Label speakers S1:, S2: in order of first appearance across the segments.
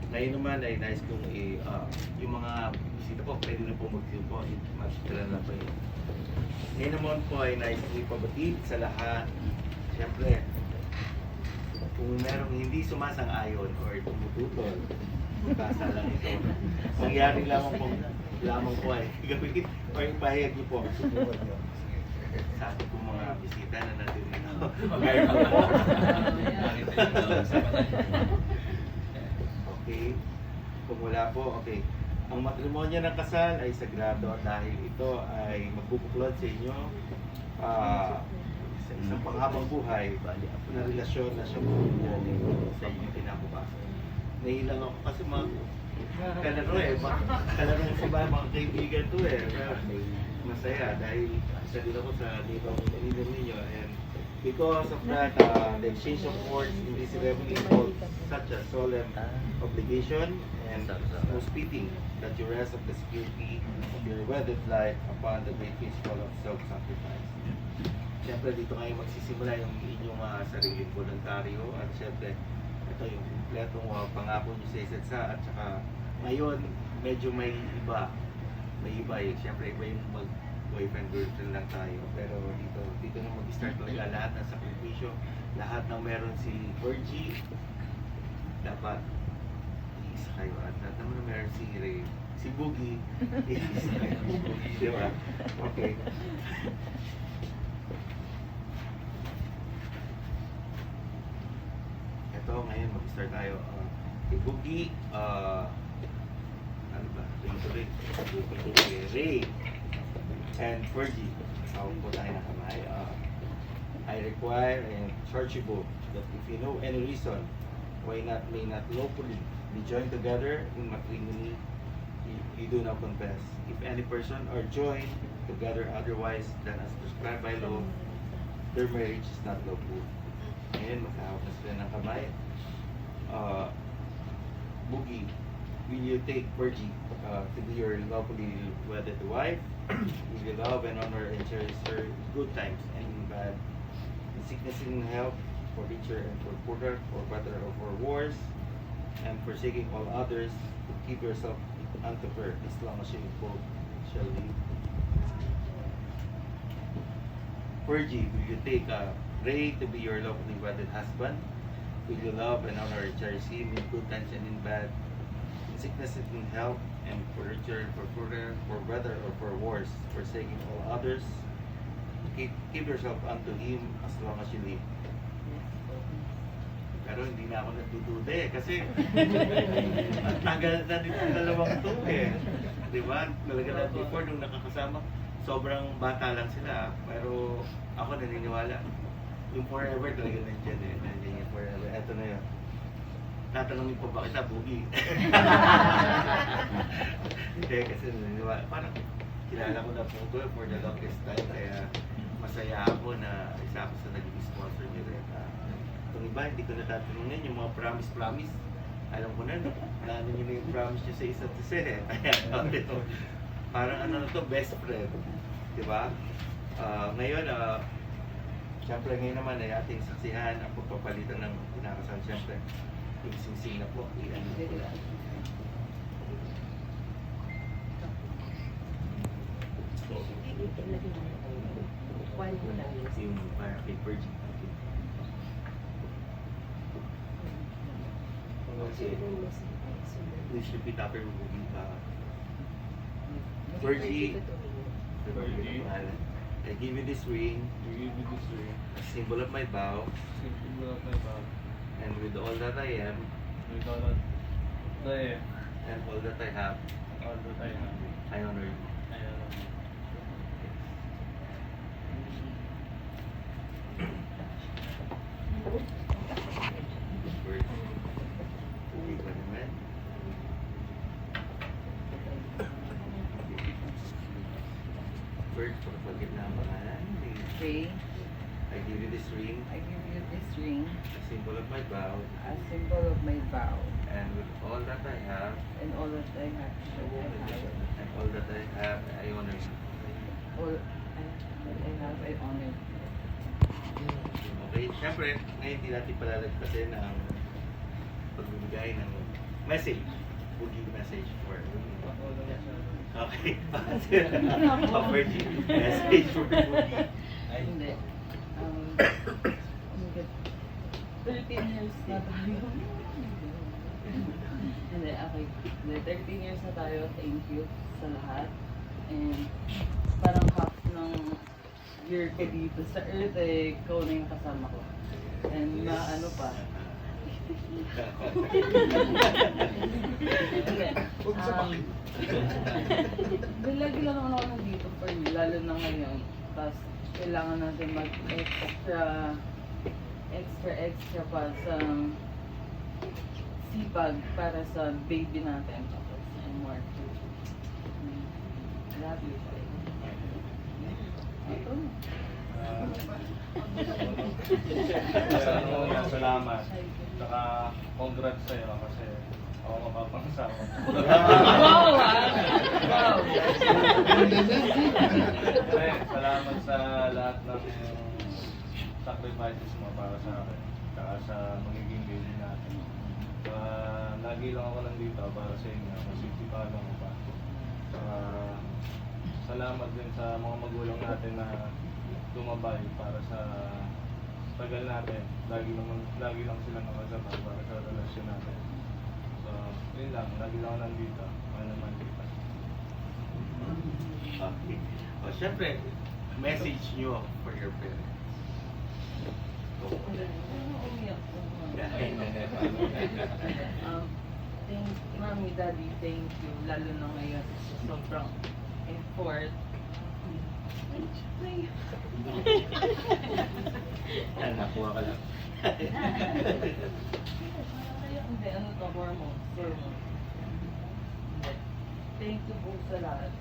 S1: Ngayon naman ay nice kong yung mga bisita po, pwede na po mag-view po. Magkala na po yun. Ngayon naman po ay nice kong ipabatid sa lahat. Siyempre, kung merong hindi sumasang-ayon or tumututol, basa lang ito. Nangyari lamang po ay gawin or ipahayag niyo po. Sa ating po mga bisita na natin dito. Okay. Kung wala po, okay. Ang matrimonyo ng kasal ay sagrado dahil ito ay magbubuklod sa inyo sa isang panghabang buhay na relasyon na siya sa inyong kinabukasan. Nailang ako kasi kalaro kalaro sa mga kaibigan to pero masaya dahil isa din ako sa libang leader ninyo and because of that, the exchange of words in this ceremony involves such a solemn obligation and no speaking that you rest of the security of your wedded life upon the great principle of self-sacrifice. Siyempre dito ngayon magsisimula yung inyong sariling voluntaryo at siyempre ito yung kompletong pangako nyo sa isa't isa at saka ngayon medyo may iba siyempre iba yung boyfriend girlfriend lang tayo pero dito na mag-start talaga lahat ng sakripisyo, lahat ng meron si Virgie dapat iisa kayo at lahat naman na meron si Ray, si Boogie iisa kayo, di ba? Okay. Ito ngayon mag-start tayo kay Boogie ano ba? Ray and Fergie, tawag po tayo na kamay. I require and charge you both that if you know any reason why may not lawfully be joined together in matrimony, you do not confess. If any person are joined together otherwise than as prescribed by law, their marriage is not lawful. Ngayon, magkahawak na sila ng kamay. Boogie, will you take Virgie to be your lawfully wedded wife? Will you love and honor and cherish her in good times and in bad, in sickness and in health, for richer and for poorer, for better or for worse, and forsaking all others, to keep yourself unto her as long as you both shall live? Virgie, will you take Ray to be your lawfully wedded husband? Will you love and honor and cherish him in good times and in bad, in sickness and in health, and for richer and for poorer, for better or for worse, forsaking all others? Keep yourself unto him as long as you live. Pero hindi na ako nagdududa kasi tagal na din ang dalawang to Di ba? Talaga na before nung nakakasama, sobrang bata lang sila. Pero ako naniniwala. Yung forever talaga nandiyan nandiyan yung forever. Eto na yun. Tatanungin pa ba kita, Boogie? Hindi, kasi naniniwala. Parang kilala ko na po ito for the longest time. Kaya masaya ako na isa ako sa naging sponsor niyo rin. Itong iba, hindi ko natatanungin yung mga promise. Alam ko na, naano nyo na yung promise nyo sa isa't isa parang ano na to, best friend. Diba? Ngayon, siyempre ngayon naman ay ating saksihan ang pagpapalitan ng kinakasal. Siyempre, yung singsing na po, ilan na po lang. Yung paper please repeat after me. Virgie, I give you this ring, a symbol of my vow, and with all that I am, and all that I have, I honor you. First, pagpagit na ang pangalan.
S2: Okay.
S1: I give you this ring,
S2: I give you this ring,
S1: a symbol of my vow,
S2: a symbol of my vow,
S1: and with all that I have,
S2: and all that I have,
S1: and all that I have, I honor you.
S2: all that I have, I honor.
S1: Okay, syempre, ngayon hindi natin palalagpasin ang pagbibigay ng Message. Boogie message for... Okay. Virgin message for Boogie.
S2: Hindi. Oh my God. 13 years na tayo. Hindi, okay. Hindi, 13 years na tayo. Thank you sa lahat. And parang half ng year ko dito sa Earth, ikaw na yung kasama ko. And na ano pa. Lagi lang naman ako nandito for you, lalo na ngayon. Tapos, kailangan natin mag-extra pa sa sipag para sa baby natin. Tapos, and more. Love you. Ito.
S3: Salamat. Saka congrats sa'yo kasi ako mapapangasawa.
S2: Wow! Wow!
S3: Salamat sa lahat ng sacrifices mo para sa akin. Saka sa magiging baby natin. Lagi lang ako nandito para sa inyo kasi sipagan ko pa. Saka salamat din sa mga magulang natin na tumabay para sa tagal natin. Lagi lang sila nakasabay para sa relasyon natin. So, yun lang. Lagi lang ako nandito. Kaya naman dito.
S1: Okay. O, syempre, message nyo for your parents.
S2: Umiyak ko. Thank Mommy, Daddy, thank you. Lalo na ngayon, sobrang effort.
S1: Nakuha ka lang.
S2: Hindi, ano to, hormones. Hormones. Hindi. Thank you po sa lahat.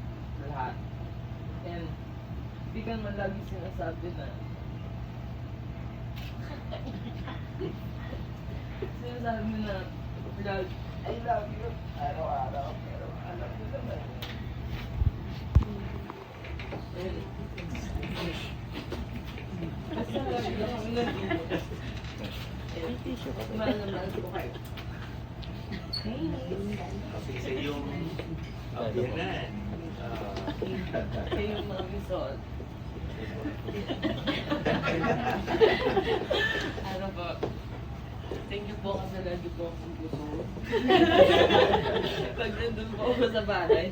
S2: Lahat. And, di ka naman lagi sinasabi na sinasabi mo na vlog, I love you araw-araw, pero alam mo naman. And, basta lagi lang kami nandito. Mahal na mahal ko kayo.
S1: Kasi sa yung biyanan.
S2: Kayo yung mga resort. Ano po? Thank you po kasi lagi po akong gusto. Pag nandun po ako sa bahay.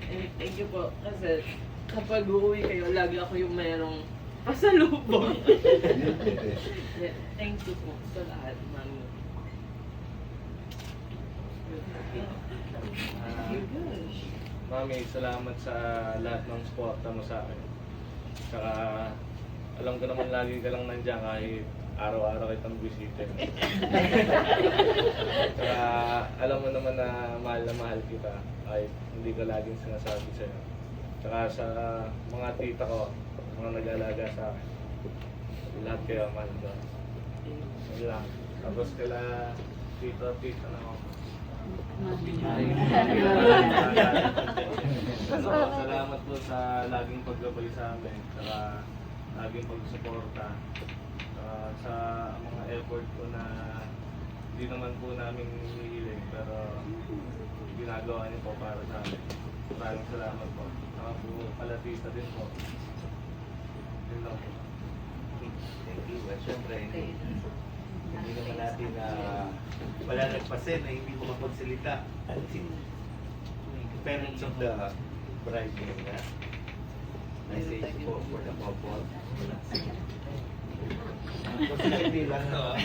S2: And thank you po kasi kapag uuwi kayo, lagi ako yung mayroong pasalubong. Yeah, thank you po sa lahat, Mami.
S3: Mami, salamat sa lahat ng suporta mo sa akin. Saka alam ko naman lagi ka lang nandiyan kahit araw-araw kitang bisita. Saka alam mo naman na mahal kita kahit hindi ko laging sinasabi sa'yo. Saka sa mga tita ko, mga nag-alaga sa akin. Lahat kayo mahal ko. Yun lang. Tapos kila tita na ako. Salamat po sa laging paggabay sa amin, saka laging pagsuporta, sa mga effort ko na hindi naman po namin hinihiling pero ginagawa niyo po para sa amin. Maraming salamat po. Saka po palatita din po. Yun lang po.
S1: Thank you. At syempre, hindi naman natin wala nagpasin na hindi mo kapagsalita. At parents of the bride ngayon na message po for the couple. Kasi hindi lang no.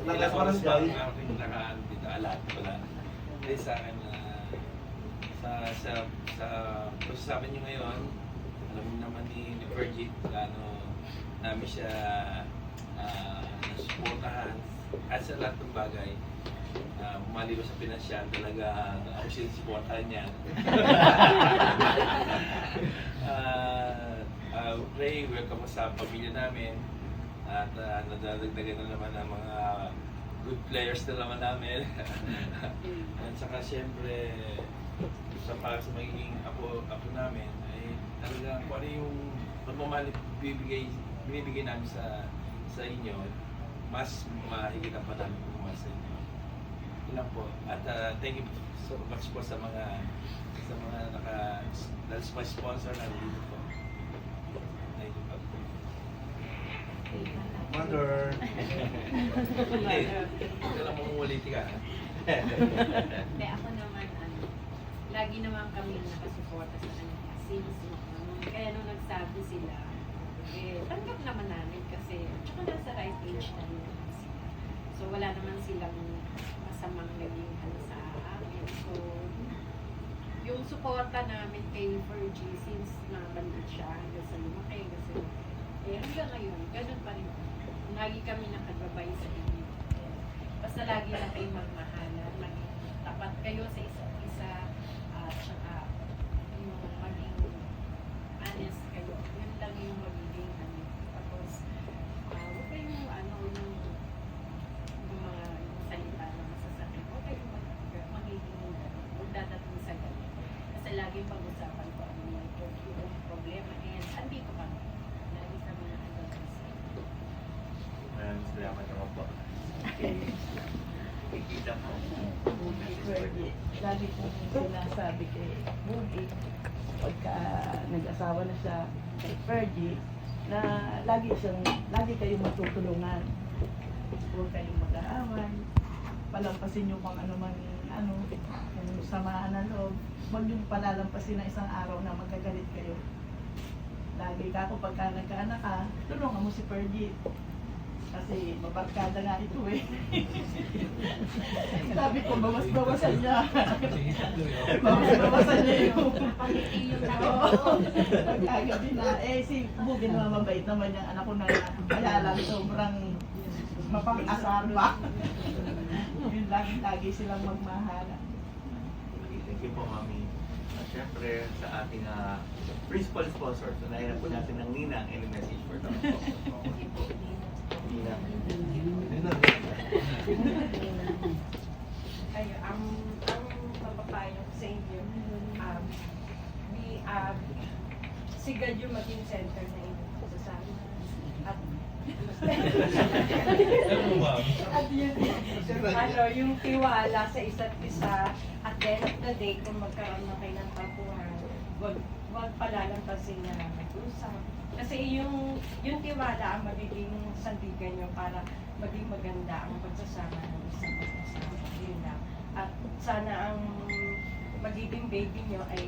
S4: Nakaparas ba yung aking dito alat wala. Hindi sa akin sa sabi niyo ngayon, alam niyo naman ni Virgin gaano namin siya nasuportahan at sa lahat ng bagay. Maliban sa pinansyal, talaga ako sinusuportahan niya. Ray, welcome sa pamilya namin at nadadagdagan na naman ang mga good players na naman namin. At saka siyempre sa para sa magiging apo namin ay talagang kung ano yung pagmamahal binibigay namin sa sa inyo, mas mahigit pa namin kumuha sa inyo. Yun lang po. At thank you so much po sa mga dahil sa sponsor na dito po. Thank you po.
S1: Mother.
S4: Hindi, ito lang mamumuliti ka.
S5: Hindi, ako naman, lagi naman kami nakasuporta sa kanila. Since, kaya nung nagsabi sila, tanggap naman namin kasi, tsaka nasa right age na rin naman sila. So, wala naman silang masamang naging sa amin. So, yung suporta namin kay Fergie since nabalik siya hanggang sa lumaki, kasi, hanggang ngayon, ganun pa rin. Lagi kami nakagabay sa inyo. Basta lagi lang kayo magmahalan, maging tapat kayo sa isa't isa, at saka yung maging honest kayo. Yun lang yung magiging Tapos, huwag kayong yung mga salita na masasakit. Huwag kayong magiging magdadating sa ganun. Kasi laging pag-usapan ko yung problema. And andito kami. Lagi kami nakagabay sa inyo.
S1: Salamat naman po. Kikita po.
S2: Fergie, lagi kong sinasabi kay Boogie, pagka nag-asawa na siya kay Fergie, na lagi kayong matutulungan. Huwag kayong mag-aaway, palampasin yung pang yung samahan ng loob. Huwag yung palalampasin na isang araw na magkagalit kayo. Lagi ka kung pagka nagkaanak ka, tulungan mo si Fergie. Kasi mabarkada nga ito eh. Sabi ko, bawas-bawasan niya. Bawas-bawasan niya yung pagkagabi na. Si Bugin naman mabait naman yung anak ko na kaya lang sobrang mapang-asar ba. Yun lagi silang magmahala.
S1: Thank you po, Mami. At syempre, sa ating principal sponsor, unahin na po natin ng Ninang any message for them. Ninang.
S6: Kayo, ang mapapayo ko sa inyo, sigad yung maging center na inyong sasama. At yun, yung tiwala sa isa't isa, at the end of the day, kung magkaroon na kayo ng tampuhan, wag palalampasin na mag-usap. Kasi yung tiwala ang magiging sandigan nyo para maging maganda ang pagsasama ng isang mag-asama. Yun lang. At sana ang magiging baby nyo ay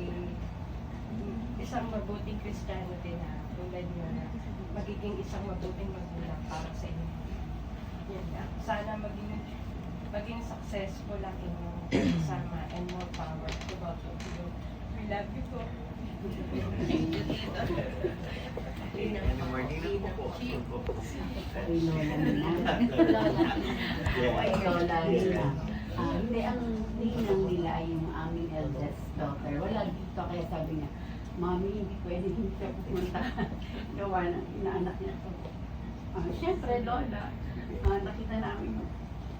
S6: isang mabuting Kristiyano din na tulad nyo na magiging isang mabuting magulang para sa inyo. Yun lang. Sana maging successful ang inyong pagsasama and more power to both of you. We love you po.
S1: Any more Ninang po?
S7: Ay, lola nila. Ay, lola nila. Hindi, ang ninang nila yung aming eldest daughter. Wala dito, kaya sabi niya, Mami, hindi pwede hindi ka pupunta. Gawa na, inaanak niya to. Siyempre, lola, nakita namin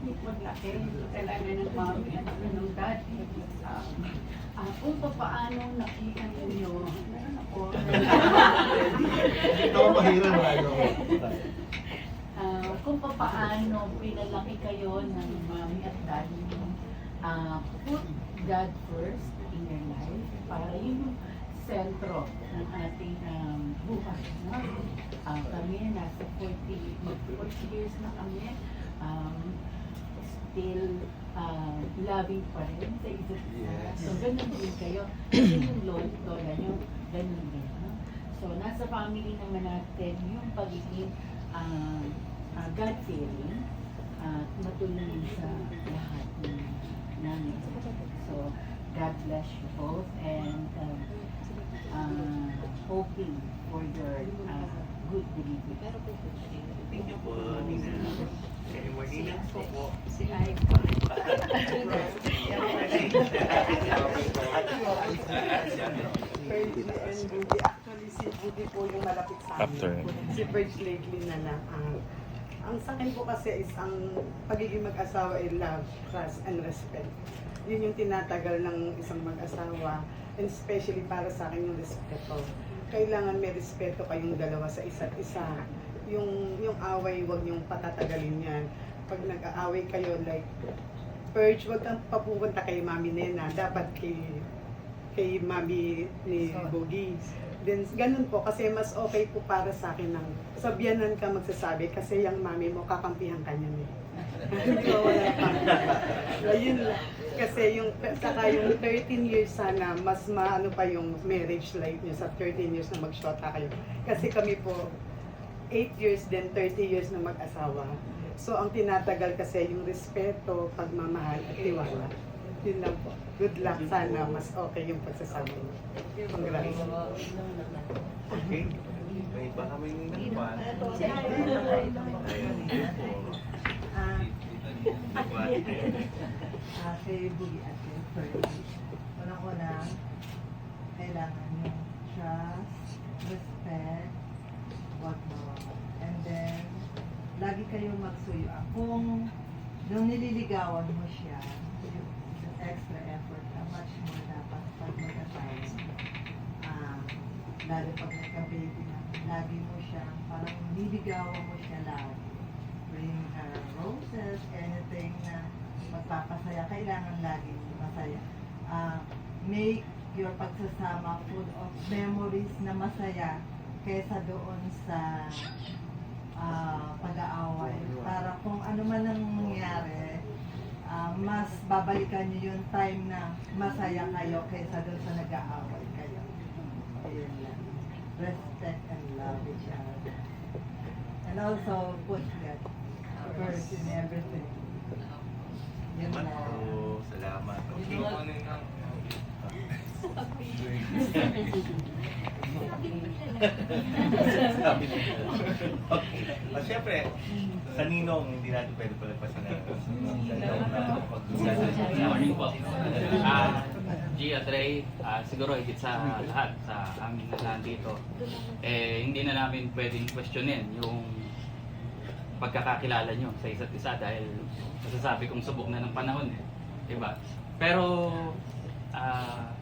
S7: maglaki. Talaga ng mami at ng daddy. Kung paano nakita niyo, meron ako.
S1: Ito ang mahirap na
S7: Kung paano pinalaki kayo ng mami at daddy mo, put God first in your life para yun yung sentro ng ating buhay. No? Kami nasa 40 years na kami, still loving pa rin sa isa't isa. So ganun din kayo. Kasi yung lola nyo, ganun din. No? So nasa family naman natin yung pagiging God-fearing at matulungin sa lahat namin. So, God bless you both and hoping for your good delivery.
S1: Thank you po, Ninang. Any more Ninang po?
S5: Si Ay
S8: Fergie and Boogie. Actually, si Boogie po yung malapit sa amin. Si Fergie lately na lang. Ang sa akin po kasi is ang pagiging mag-asawa ay love, trust, and respect. Yun yung tinatagal ng isang mag-asawa. And especially para sa akin yung respeto. Kailangan may respeto kayong dalawa sa isa't isa. yung away, wag niyong patatagalin yan. Pag nag-aaway kayo, like, purge, wag kang papupunta kay Mami Nena, dapat kay Mami ni Boogie. Then, ganun po, kasi mas okay po para sa akin ng sabyanan ka magsasabi, kasi yung mami mo, kakampihan ka niya eh. Hindi ko wala pang. Ayun lang. Kasi saka yung 13 years sana, mas maano pa yung marriage life niyo sa 13 years na magshota kayo. Kasi kami po, 8 years then 30 years na mag-asawa. So, ang tinatagal kasi yung respeto, pagmamahal, at tiwala. Yun lang po. Good luck sana, mas okay yung pagsasama niyo. Congrats.
S1: Okay. May baka may naman.
S9: Kay Boogie at kay Fergie. Unang-una, kailangan yung trust, respect, what more. And then, lagi kayong magsuyo. Kung nung nililigawan mo siya, yung extra effort na much more dapat pag mag-asawa. Lalo pag nagka-baby na, lagi mo siya, parang nililigawan mo siya lagi. Bring her roses, anything na magpapasaya, kailangan laging masaya. Make your pagsasama full of memories na masaya kaysa doon sa pag-aaway. Para kung ano man ang mangyari, mas babalikan niyo yung time na masaya kayo kaysa doon sa nag-aaway kayo. Ayun lang. Respect and love each other. And also put God first in everything. Yun
S1: Salamat
S9: lang.
S1: po. Salamat. Okay. Sabi nila. Okay. Siyempre, sa Ninong, hindi natin pwede palagpasan na.
S10: Morning po. G at Ray, siguro higit sa lahat sa aming nandito, hindi na namin pwedeng questionin yung pagkakakilala nyo sa isa't isa dahil masasabi kong subok na ng panahon diba? Pero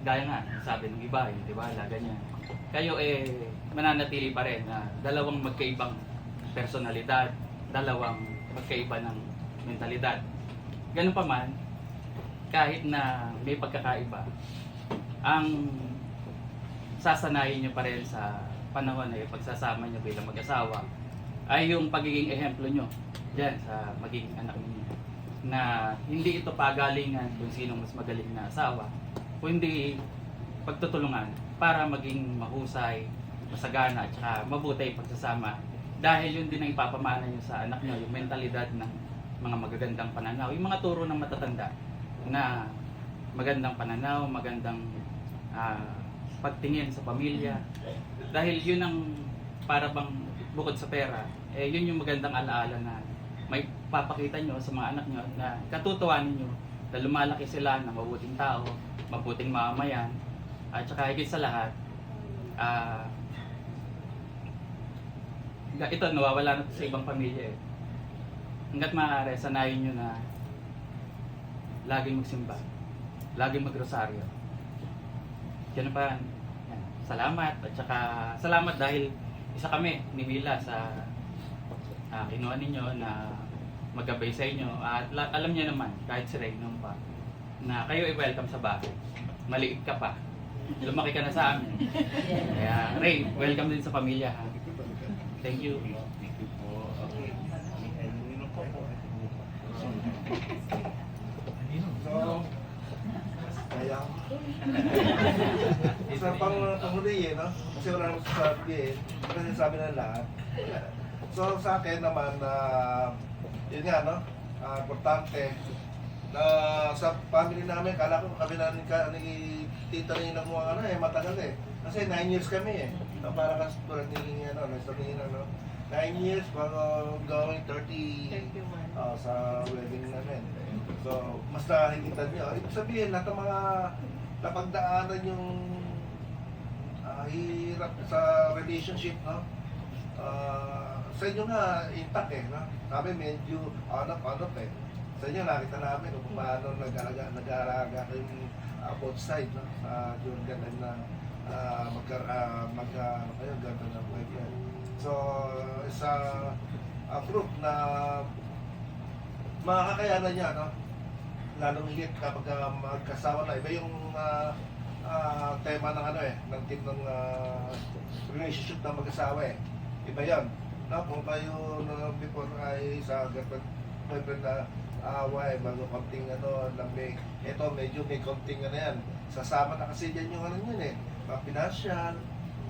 S10: gaya nga, sabi ng iba, diba, ganyan. Kayo mananatili pa rin na dalawang magkaibang personalidad, dalawang magkaiba ng mentalidad. Ganun pa man, kahit na may pagkakaiba, ang sasanayin nyo pa rin sa panahon na pagsasama nyo bilang mag-asawa ay yung pagiging ehemplo nyo dyan sa magiging anak ninyo. Na hindi ito pagalingan kung sino mas magaling na asawa, kundi pagtutulungan para maging mahusay, masagana, at saka mabuti yung pagsasama. Dahil yun din ang ipapamana nyo sa anak nyo, yung mentalidad ng mga magagandang pananaw, yung mga turo ng matatanda na magandang pananaw, magandang pagtingin sa pamilya. Dahil yun ang para bang bukod sa pera, yun yung magandang alaala na may papakita nyo sa mga anak nyo na katutuwa ninyo na lumalaki sila na mabuting tao, mabuting mamamayan, at saka higit sa lahat, ito nawawala na sa ibang pamilya hanggat maaari, sanayin nyo na laging magsimba, laging magrosaryo. Yan pa, yan. Salamat, at saka salamat dahil isa kami ni Mila sa kinuha ninyo na magkabay sa inyo. At alam niyo naman, kahit si Ray nung pa, na kayo i-welcome sa bahay. Maliit ka pa. Lumaki ka na sa amin. Kaya Ray, welcome din sa pamilya. Ha? Thank you.
S1: Thank you po. Okay. Ninong po po.
S3: So,
S1: Kaya
S3: isa pang panghuli no? Kasi wala naman sasabihin. Kasi sabi na lahat. So sa akin naman, yun nga, no? Importante na sa family namin, kala ko kami na ni tita Nina mo matagal Kasi 9 years kami Na para kasi tulad ni sabihin 9 years, going 30 sa wedding namin. So, mas nakikita nyo. Ibig sabihin, lahat ng mga napagdaanan yung hirap sa relationship, no? Sa inyo nga, intact no? Sabi, medyo on-off Sa inyo, nakita namin kung paano nag-aalaga kayong both side, no? During that time na kayo, ganda ng wedding.
S11: So, isa group na makakayanan niya, no? Lalong higit kapag magkasama na. Iba yung tema ng ng team ng relationship ng mag-asawa eh. Iba yan. No? Kung kayo before ay sa girlfriend, boyfriend na away, bago konting lamig. Ito, medyo may konting yan. Sasama na kasi dyan yung yun eh. Mga financial,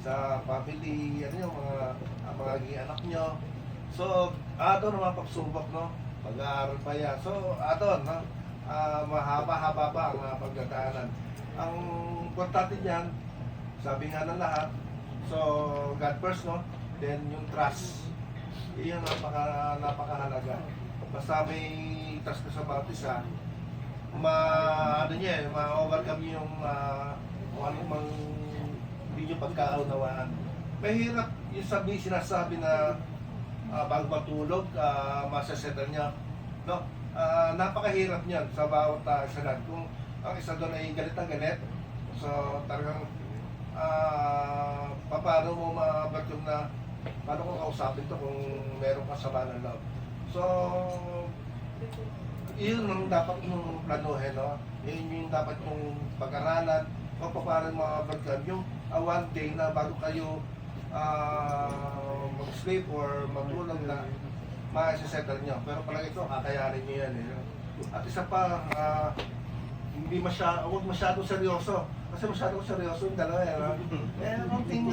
S11: sa family, yung mga magiging anak nyo. So, doon naman pagsubok, no? Pag-aaral pa yan. So, doon, no? Mahaba-haba pa ang pagdadaanan. Ang importante niyan, sabi nga ng lahat, so, God first, no? Then, yung trust. Iyon napakahalaga. Basta may trust ka sa bawat isa, ma-overcome yung kung ano mang hindi nyo pagkaunawaan. Mahirap yung sinasabi na bago matulog, masasettle niya. No? Napakahirap niyan sa bawat isa lang. Kung ang isa doon ay galit na galit, so talagang paano mo ma-overcome na paano ko kausapin to kung meron ka sama ng love. So, yun ang dapat mong planuhin, no? Yun yung dapat mong pag-aralan kung paano ma-overcome yung one day na bago kayo mag-sleep or matulog na ma-settle nyo. Pero palagi ito, kakayanin nyo yan. Eh. At isa pa, huwag masyadong seryoso. Kasi masyadong seryoso yung dalawa. Konting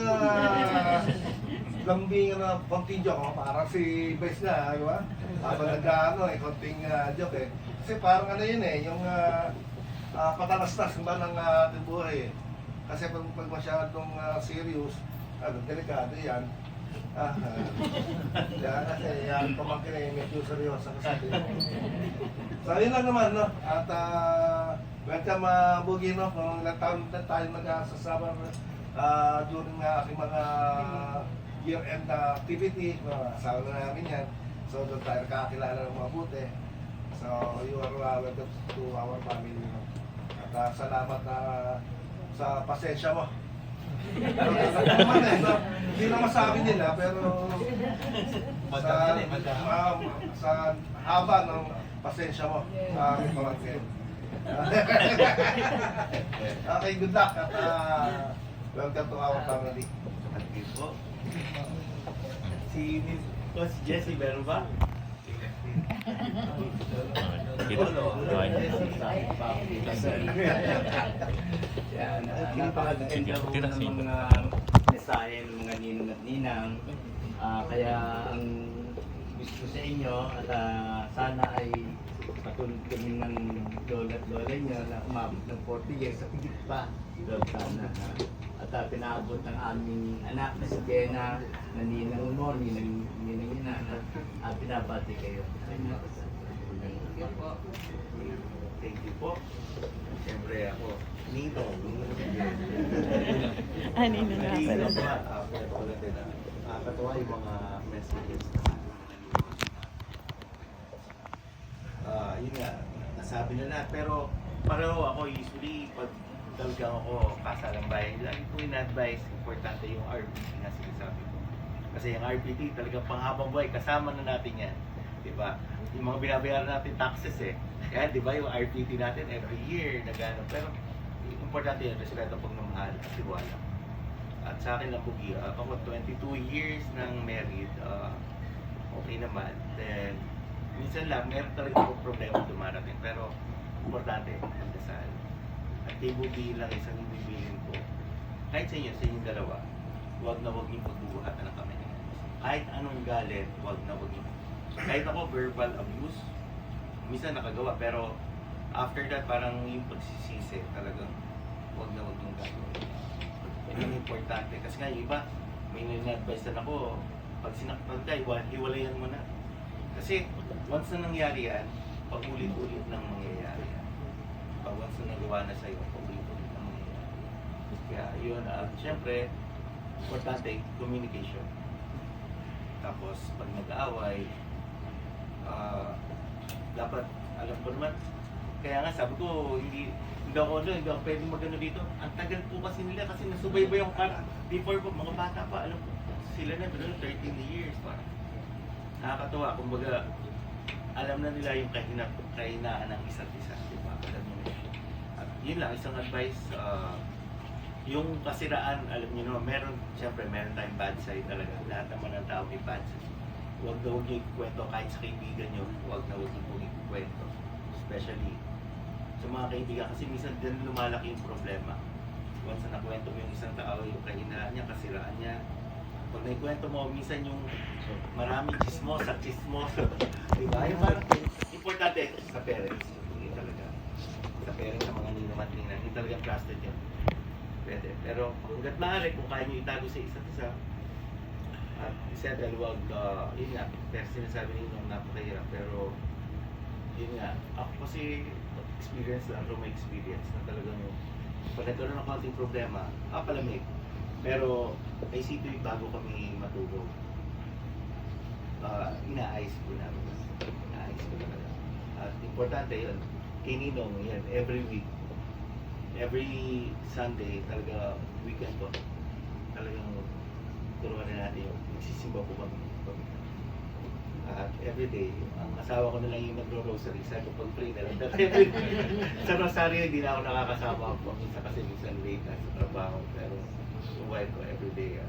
S11: lambing konting joke. Parang si Vice nga, di ba? Habang konting joke eh. Kasi parang yun eh, yung patalastas ba ng ating buhay eh. Kasi pag masyadong serious, delikado yan. Kasi yan pamangkin eh, medyo seryoso kasi. So yun lang naman, no? At welcome Bugi, no? Kung ilang taon na tayo nagsasama during aking mga year-end activity, asawa na namin yan. So doon tayo nakakilala ng mabuti. So you are welcome to our family, no? At salamat sa pasensya mo. Hindi na masabi nila, pero sa haba ng pasensya mo sa aming pamangkin. Okay, good luck at welcome to our family.
S1: Okay po. Si Jessie, meron ba?
S10: Yan, napakaganda po ng mga mensahe ng mga ninong at ninang. Kaya ang gusto sa inyo at sana ay patulog kami ng lola at lola niyo na umabot ng 40 years at higit pa. Sana. At pinaabot ng aming anak na si Jenna, na ninang mo, ninang at pinabati kayo sa inyo.
S2: Thank you po.
S1: Thank you po. Siyempre ako, Nino.
S12: Nino nga pala.
S1: Nakakatawa yung mga messages yun nga, nasabi na lahat. Pero pareho ako, usually, pag talagang ako kasalang bayan, lagi ko in-advise, importante yung RPT na sinasabi ko. Kasi yung RPT talagang panghabang buhay, kasama na natin yan. Diba? Yung mga binabayaran natin taxes eh. Kaya diba yung RPT natin every year nagano. Pero importante yun, respeto, pagmamahal at tiwala. At sa akin lang Bugi, ako 22 years nang married, okay naman. Then, minsan lang, meron talaga akong problema dumarating. Pero, importante, magdasal. At kay Bugi lang isang bibilin ko. Kahit sa inyong dalawa, huwag na huwag niyong pagbubuhatan ng kamay. Kahit anong galit, huwag na huwag niyong. Kahit ako, verbal abuse, minsan nakagawa. Pero, after that, parang yung pagsisisi, talagang huwag na huwag niyong gagawin. Yun yung importante. Kasi nga, yung iba, may nina-advise na ako, pag sinaktan ka, hiwalayan mo na. Kasi, once na nangyari yan, pag-ulit-ulit nang mangyayari yan. Pag once na nagawa na sa'yo, pag-ulit-ulit nang mangyayari. Kaya yun, syempre, importante, communication. Tapos, pag nag-aaway, dapat, alam ko naman, kaya nga sabi ko, hindi ako pwedeng magano dito. Ang tagal po kasi nila kasi nasubaybay yung before po, mga bata pa, alam ko, sila na, pero 13 years. Nakakatuwa, kumbaga, alam na nila yung kahinaan ng isa't isa, di ba? Alam mo na. At yun lang, isang advice, yung kasiraan, alam nyo naman, siyempre meron tayong bad side talaga. Lahat naman ng tao may bad side. Huwag na huwag nyo ikwento kahit sa kaibigan nyo, huwag na huwag nyo ikwento. Especially sa mga kaibigan, kasi minsan din lumalaki yung problema. Once na nakwento mo yung isang tao, yung kahinaan niya, kasiraan niya, pag naikwento mo, minsan yung maraming chismos, diba? Yung parang importante sa parents, hindi talaga. Sa parents, sa mga ninong at ninang, hindi talaga trusted yun. Pwede. Pero hanggat maaari, kung kaya nyo itago sa isa't isa, at settle, wag, yun nga, pero sinasabi ninyo napakahirap, pero yun nga, ako kasi experience lang, may experience na talagang pag nagkaroon ng konting problema, palamig. Pero isipin bago kami matulog, inaayos ko namin. Inaayos ko talaga. At importante yun, kay Ninong, yan, every week, every Sunday, talaga weekend ko, talagang turuan na natin yung nagsisimba po kami. At everyday, ang asawa ko na lang yung nagro-rosary. Sabi ko, pag-pray na lang. Sa rosaryo, hindi na ako nakakasama po. Minsan kasi minsan late na sa trabaho. Pero yung wife ko, everyday.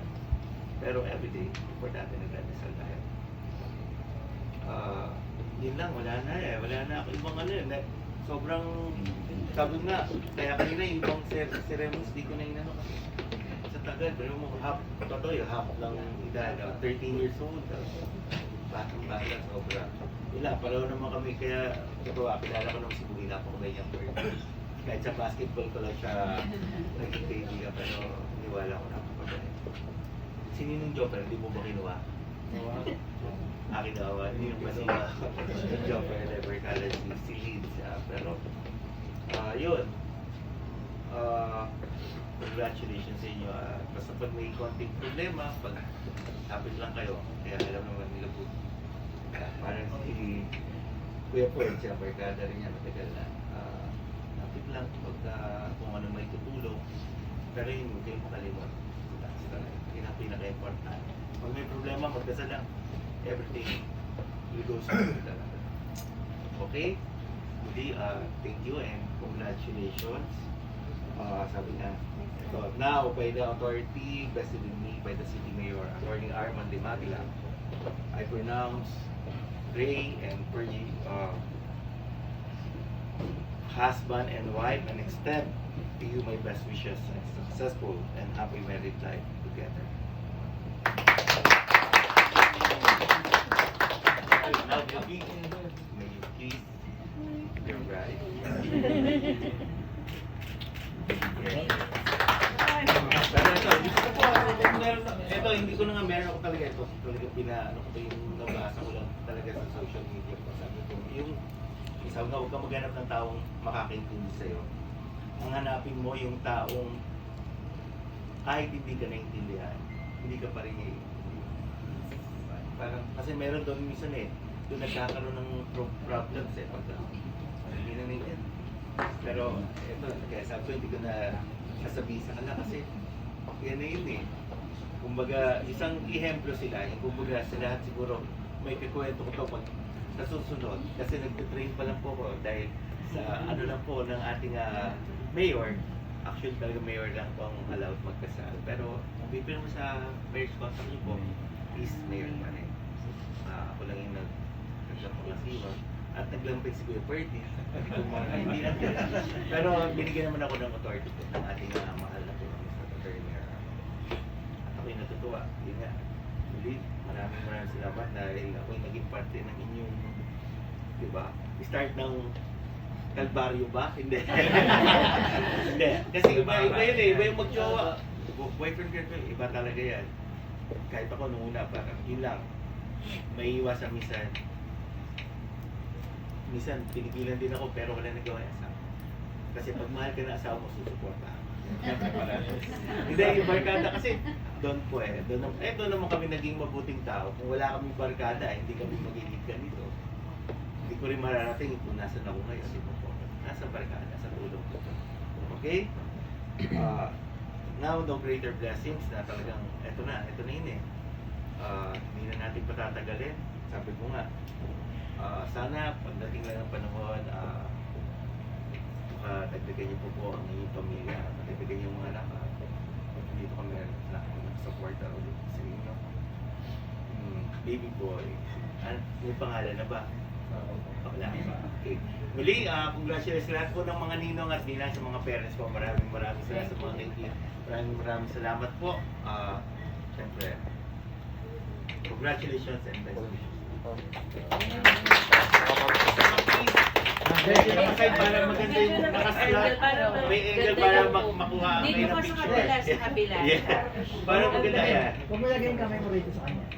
S1: Pero everyday, importante nagdadasal tayo. Yun lang, wala na eh. Wala na ako ibang ano yun. Sobrang, sabi nga, kaya kanina yung ibang ceremonies, di ko na inano kasi. Sa tagal, pero mo, totoo yung half lang edad, 13 years old. Batang-bata, sobra. Wala, pareho naman kami, kaya totoo, kilala ko naman si Bugina po kung ganyan po. Kahit sa basketball ko lang siya naging kaibigan, pero niwala ko na ako pa. Sininong Jopper, hindi mo ba kinuha? Akin na, hindi yung kasi Jopper, never college, si Leeds. Pero, yun. Congratulations sa inyo. Basta pag may konting problema, pag tapit lang kayo, kaya alam naman nila po. Parang si Kuya Paul, siya, barkada rin niya, matagal na. Tapit lang kung ano may tutulong. Pero yun, huwag kayong makalimot. Yun ang pinaka-important. Pag may problema, magdasal lang. Everything will go smooth talaga. Okay? Muli, thank you and congratulations. Sabi nga, now, by the authority vested in me by the City Mayor, Attorney Arman de Magla, I pronounce Ray and Pergy husband and wife and extend to you my best wishes and successful and happy married life together. Now, baby, may you kiss your bride. Ito, hindi ko na nga meron ako talaga ito. Talaga ano ko yung nabasa ko lang talaga sa social media ko. Sabi ko, yung isaw na huwag ka maghanap ng taong makakaintindi sa'yo. Ang hanapin mo yung taong kahit hindi ka naintindihan, hindi ka pa rin parang, kasi meron doon minsan doon nagkakaroon ng problems pagka hindi na naintindihan. Pero ito, kaya sabi ko, hindi ko na sasabihin sa kanila kasi yan na yun Kumbaga, isang ehemplo sila, yung kumbaga sa lahat siguro may kikwento ko to pag sa susunod. Kasi nag-train pa lang po ko dahil sa ano lang po ng ating mayor, actually talaga mayor lang po ang allowed magkasal. Pero bipin mo sa marriage contract niyo po, is mayor pa rin. Ako lang yung nagkakasiwa. At naglampay si Kuya Perdy. Hindi na. Pero binigyan naman ako ng authority po ng ating mahal na po Mr. Attorney. At ako'y natutuwa. Yun nga. Muli, maraming salamat dahil ako'y naging parte ng inyong, di ba? Start ng Kalbaryo ba? Hindi. Hindi. Kasi iba yun iba yung mag-jowa. Boyfriend girlfriend, iba talaga yan. Kahit ako nung una, parang yun lang. May iwasan minsan pinigilan din ako pero wala nagawa yung asawa. Kasi pag mahal ka na asawa mo, susuporta. Hindi, yung barkada kasi doon po doon naman kami naging mabuting tao. Kung wala kaming barkada, hindi kami magiging ganito. Hindi ko rin mararating kung nasan ako ngayon. Nasa barkada, sa tulong ko. Okay? Now, the greater blessings na talagang, ito na yun Hindi na natin patatagalin. Sabi ko nga, sana pagdating lang ng panahon, makadagdagan niyo po ang inyong pamilya, makadagdagan niyo yung mga anak. Dito kami nag-support ulit sa inyo. Baby boy. May pangalan na ba? Wala pa. Okay. Muli, congratulations sa lahat po ng mga ninong at ninang sa mga parents po. Maraming salamat sa mga kaibigan. Maraming salamat po. Siyempre, congratulations and best wishes. Para maganda yung nakaslot. May angle para makuha ang
S6: Dito
S1: ng
S6: pa sa
S1: picture.
S6: kabila, sa kabila.
S1: Yeah. Para maganda yan.
S9: Kung may lagay yung kamay mo rito sa kanya.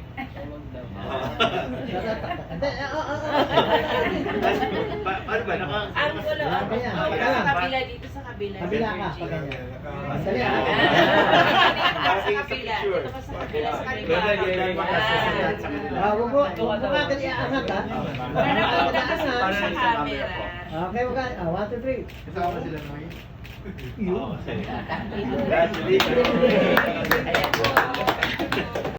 S1: Paano ba?
S6: Ang gulo.
S9: Ganyan.
S6: Sa kabila, dito sa kabila.
S9: Kabila ka, pag ganyan. Dali ah.
S6: Sa kabila. Dito ka sa kabila, sa kabila.
S9: Huwag mo kagad iaangat ha.
S6: Para napunta ka sa camera.
S9: Okay, wag ka. 1, 2, 3.
S1: Kasama sila mo yun? Congratulations.